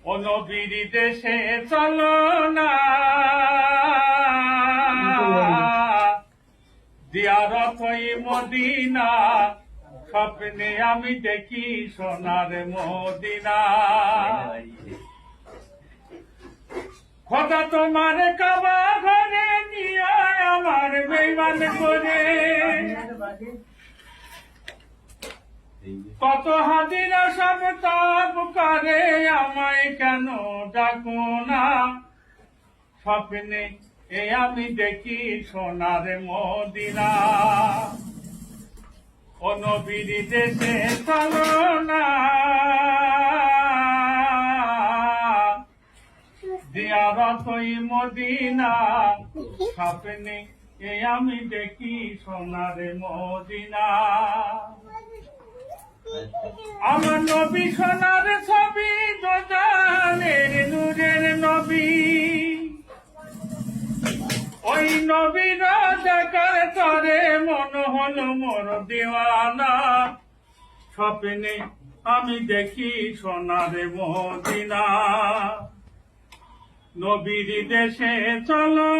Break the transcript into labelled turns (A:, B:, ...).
A: ও নবীর দেশে চলো না, জিয়ারত ওই মদিনা, স্বপ্নে আমি দেখি সোনার মদিনা। খোদা তোমার কাবা ঘরে নিয়ে আমার বেঈমান করে, কত হাজিরা সব তাপ করে, আমায় কেন ডাকো না? স্বপ্নে আমি দেখি সোনার মদিনা। ও নবীর দেশে চলো না, জিয়ারত ওই মদিনা, স্বপ্নে আমি দেখি সোনার মদিনা। আমার নবী সোনার ছবি, দোজানের নূরের নবী, ওই নবীর দেখার তরে মন হলো মোর দিওয়ানা। স্বপ্নে আমি দেখি সোনার মদিনা। নবীর দেশে চলো।